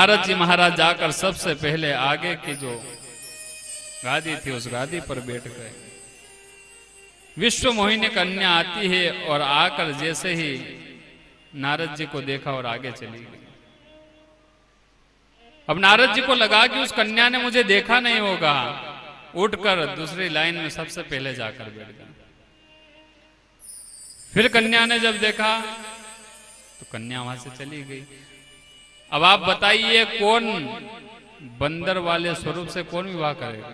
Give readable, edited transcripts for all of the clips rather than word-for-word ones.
नारद जी महाराज जाकर सबसे पहले आगे की जो गादी थी उस गादी पर बैठ गए। विश्व मोहिनी कन्या आती है और आकर जैसे ही नारद जी को देखा और आगे चली गई। अब नारद जी को लगा कि उस कन्या ने मुझे देखा नहीं होगा, उठकर दूसरी लाइन में सबसे पहले जाकर बैठ गया। फिर कन्या ने जब देखा तो कन्या वहां से चली गई। अब आप बताइए कौन बंदर वाले स्वरूप से कौन विवाह करेगा?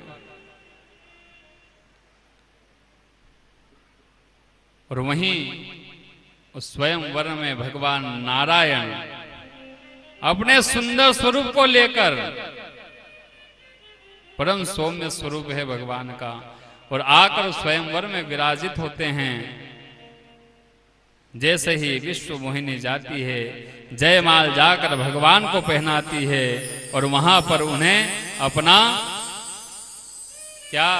और वहीं उस स्वयंवर में भगवान नारायण अपने सुंदर स्वरूप को लेकर, परम सौम्य स्वरूप है भगवान का, और आकर स्वयंवर में विराजित होते हैं। जैसे ही विश्व मोहिनी जाती है, जयमाल जाकर भगवान को पहनाती है और वहां पर उन्हें अपना क्या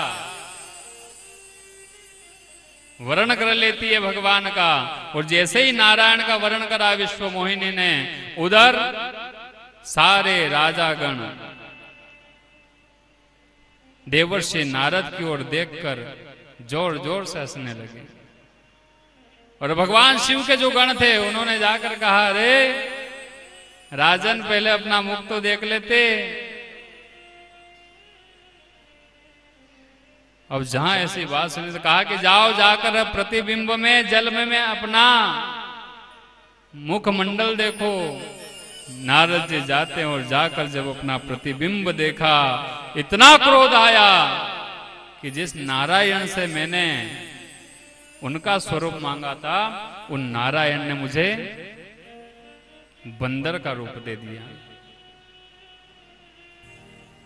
वर्ण कर लेती है भगवान का। और जैसे ही नारायण का वर्ण करा विश्व मोहिनी ने, उधर सारे राजागण देवर्षि नारद की ओर देखकर जोर जोर से हंसने लगे। और भगवान शिव के जो गण थे उन्होंने जाकर कहा, अरे राजन पहले अपना मुख तो देख लेते। अब जहां ऐसी बात सुनी तो कहा कि जाओ जाकर प्रतिबिंब में जल में अपना मुखमंडल देखो। नारद जी जाते हैं और जाकर जब अपना प्रतिबिंब देखा, इतना क्रोध आया कि जिस नारायण से मैंने उनका स्वरूप मांगा था, उन नारायण ने मुझे बंदर का रूप दे दिया।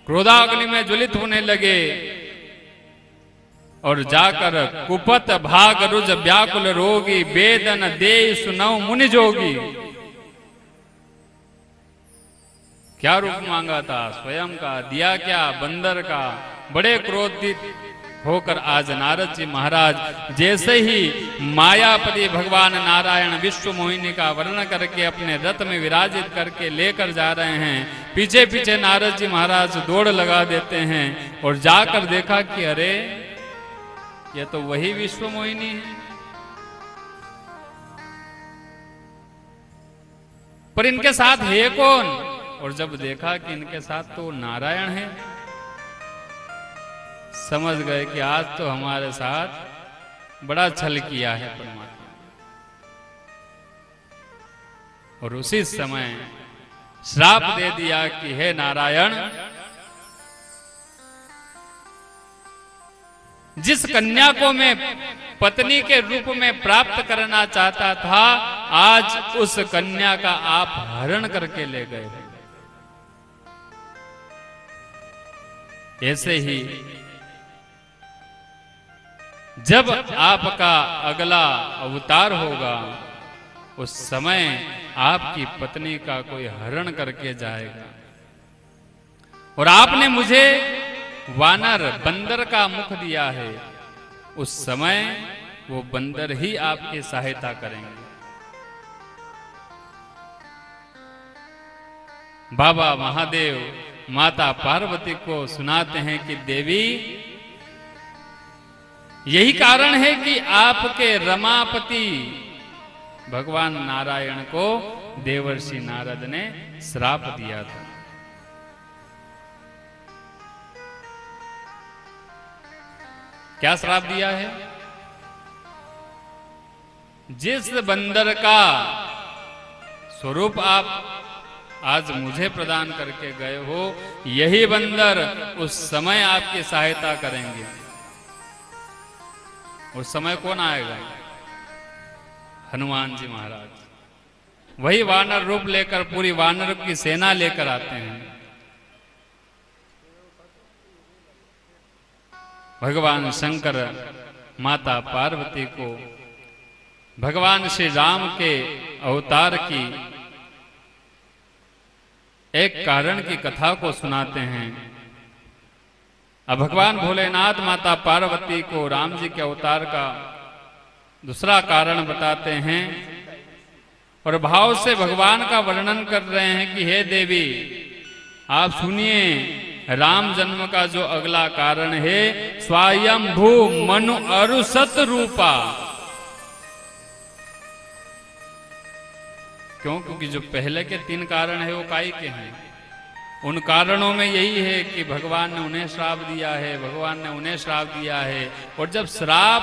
क्रोधाग्नि में ज्वलित होने लगे और जाकर कुपत भाग रुज व्याकुल रोगी, वेदन दे सुनौ मुनि जोगी। क्या रूप मांगा था? स्वयं का। दिया क्या? बंदर का। बड़े क्रोधित होकर आज नारद जी महाराज जैसे ही मायापति भगवान नारायण विश्व मोहिनी का वर्णन करके अपने रथ में विराजित करके लेकर जा रहे हैं, पीछे पीछे नारद जी महाराज दौड़ लगा देते हैं और जाकर देखा कि अरे ये तो वही विश्व मोहिनी है। पर इनके साथ है कौन? और जब देखा कि इनके साथ तो नारायण है, समझ गए कि आज तो हमारे साथ बड़ा छल किया है परमात्मा। और उसी समय श्राप दे दिया कि हे नारायण, जिस कन्या को मैं पत्नी के रूप में प्राप्त करना चाहता था, आज उस कन्या का आप हरण करके ले गए। ऐसे ही जब आपका अगला अवतार होगा, उस समय आपकी पत्नी का कोई हरण करके जाएगा। और आपने मुझे वानर बंदर का मुख दिया है, उस समय वो बंदर ही आपकी सहायता करेंगे। बाबा महादेव माता पार्वती को सुनाते हैं कि देवी, यही कारण है कि आपके रमापति भगवान नारायण को देवर्षि नारद ने श्राप दिया था। क्या श्राप दिया है? जिस बंदर का स्वरूप आप आज मुझे प्रदान करके गए हो, यही बंदर उस समय आपकी सहायता करेंगे। उस समय कौन आएगा? हनुमान जी महाराज। वही वानर रूप लेकर पूरी वानर की सेना लेकर आते हैं। भगवान शंकर माता पार्वती को भगवान श्री राम के अवतार की एक कारण की कथा को सुनाते हैं। अब भगवान भोलेनाथ माता पार्वती को राम जी के अवतार का दूसरा कारण बताते हैं और भाव से भगवान का वर्णन कर रहे हैं कि हे देवी, आप सुनिए, राम जन्म का जो अगला कारण है, स्वयंभू मनु अरु सत रूपा। क्यों? क्योंकि जो पहले के 3 कारण है वो काई के हैं। उन कारणों में यही है कि भगवान ने उन्हें श्राप दिया है, भगवान ने उन्हें श्राप दिया है। और जब श्राप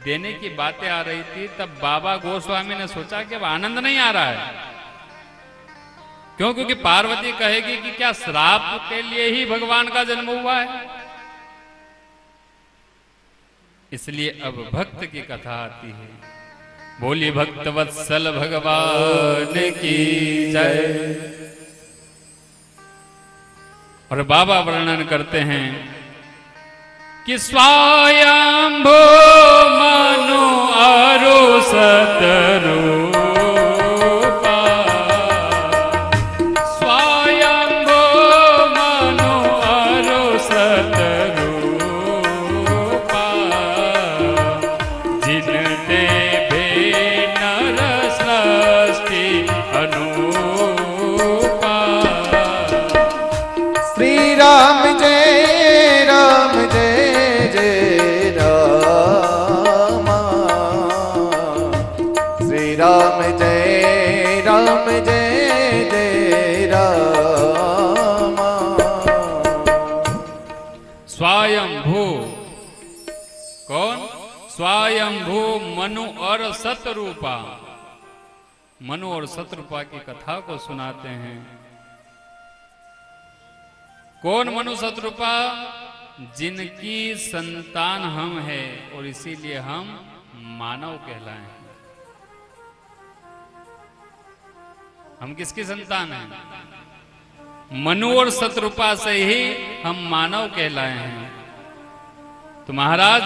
देने की बातें आ रही थी, तब बाबा गोस्वामी ने सोचा कि अब आनंद नहीं आ रहा है। क्यों? क्योंकि पार्वती कहेगी कि क्या श्राप के लिए ही भगवान का जन्म हुआ है। इसलिए अब भक्त की कथा आती है। बोली भक्त वत्सल भगवान की जय। और बाबा वर्णन करते हैं कि स्वयंभू मनु अरु सत रूपा, स्वयंभू मनु अरु सत रूपा, जिन देवे नर सृष्टि अनुपा। श्री राम जय राम जय जय राम, श्री राम जय राम जय जय राम। स्वयंभू कौन? स्वयंभू मनु और सतरूपा। मनु और सतरूपा की कथा को सुनाते हैं। कौन मनु सतरूपा? जिनकी संतान हम हैं और इसीलिए हम मानव कहलाए हैं। हम किसकी संतान हैं? मनु और सतरूपा से ही हम मानव कहलाए हैं। तो महाराज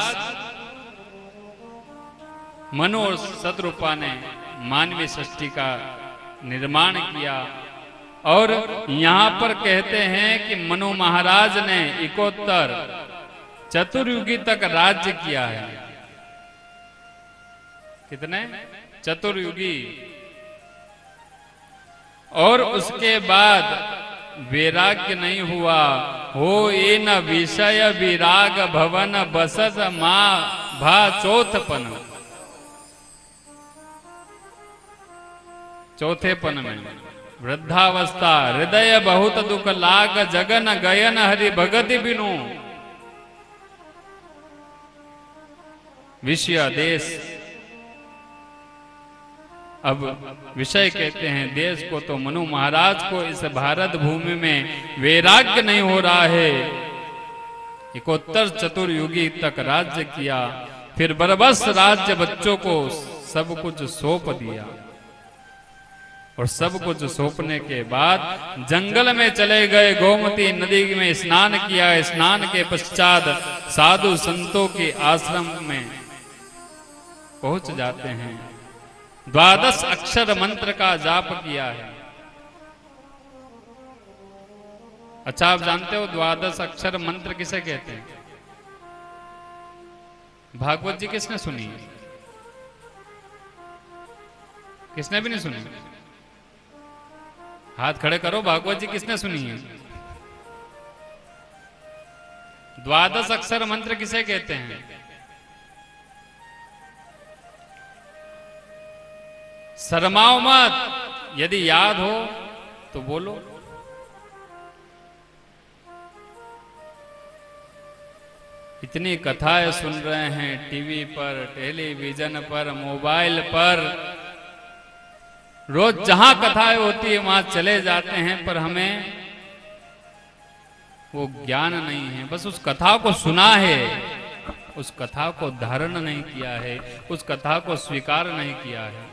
मनु और सतरूपा ने मानवीय सृष्टि का निर्माण किया। और यहां पर कहते हैं कि मनु महाराज ने 71 चतुर्युगी तक राज्य किया है। कितने? चतुर्युगी। और उसके बाद वैराग्य नहीं हुआ। हो ये न विषय विराग भवन बसत मां भा चौथपन। चौथेपन में वृद्धावस्था हृदय बहुत दुख लाग जगन गयन हरि भगति बिनु। विषय देश, अब विषय कहते हैं देश को। तो मनु महाराज को इस भारत भूमि में वैराग्य नहीं हो रहा है। 71 चतुर्युगी तक राज्य किया। फिर बरबस राज्य बच्चों को सब कुछ सौंप दिया। और सब कुछ सौंपने के बाद जंगल में चले गए, गोमती नदी में स्नान किया। स्नान के पश्चात साधु संतों के आश्रम में पहुंच जाते हैं। 12 अक्षर मंत्र का जाप किया है। अच्छा, आप जानते हो 12 अक्षर मंत्र किसे कहते हैं? भागवत जी किसने सुनी? किसने भी नहीं सुनी? हाथ खड़े करो। भागवत जी किसने सुनी है? 12 अक्षर मंत्र किसे कहते हैं? शर्माओ मत, यदि याद हो तो बोलो। इतनी कथाएं सुन रहे हैं टीवी पर, टेलीविजन पर, मोबाइल पर। रोज जहां कथाएं होती है वहां चले जाते हैं, पर हमें वो ज्ञान नहीं है। बस उस कथा को सुना है, उस कथा को धारण नहीं किया है, उस कथा को स्वीकार नहीं किया है।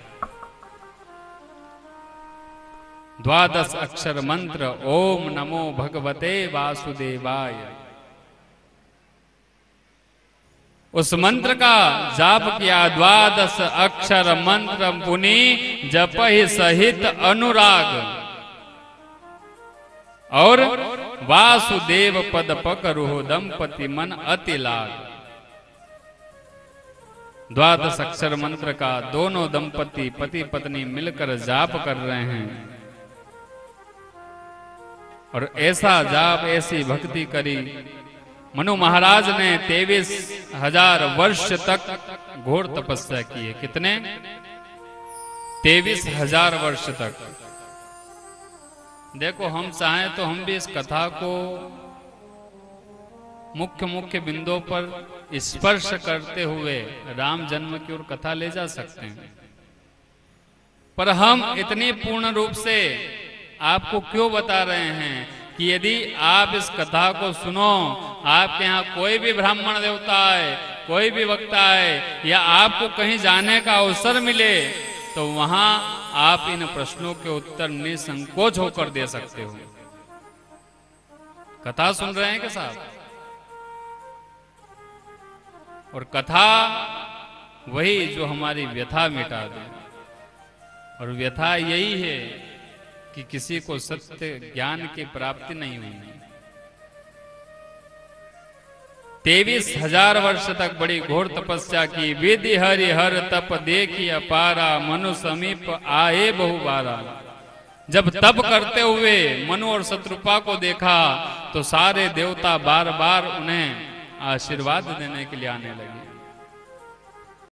12 अक्षर मंत्र ओम नमो भगवते वासुदेवाय, उस मंत्र का जाप किया। 12 अक्षर मंत्र पुनि जपहि सहित अनुराग, और वासुदेव पद पकरुह दंपति मन अति लाग। 12 अक्षर मंत्र का दोनों दंपति पति पत्नी मिलकर जाप कर रहे हैं। और ऐसा जाप ऐसी भक्ति करी। मनु महाराज ने 23,000 वर्ष तक घोर तपस्या की है। कितने? 23,000 वर्ष तक। देखो, हम चाहें तो हम भी इस कथा को मुख्य मुख्य बिंदुओं पर स्पर्श करते हुए राम जन्म की ओर कथा ले जा सकते हैं, पर हम इतनी पूर्ण रूप से आपको क्यों बता रहे हैं कि यदि आप इस कथा को सुनो, आपके यहाँ कोई भी ब्राह्मण देवता है, कोई भी वक्ता है, या आपको कहीं जाने का अवसर मिले, तो वहां आप इन प्रश्नों के उत्तर निसंकोच होकर दे सकते हो। कथा सुन रहे हैं क्या साहब? और कथा वही जो हमारी व्यथा मिटा दे, और व्यथा यही है कि किसी को सत्य ज्ञान की प्राप्ति नहीं हुई। 23,000 वर्ष तक बड़ी घोर तपस्या की। विधि हरि हर तप देखी अपारा, मनु समीप आए बहु बारा। जब तप करते हुए मनु और शत्रुपा को देखा तो सारे देवता बार बार उन्हें आशीर्वाद देने के लिए आने लगे।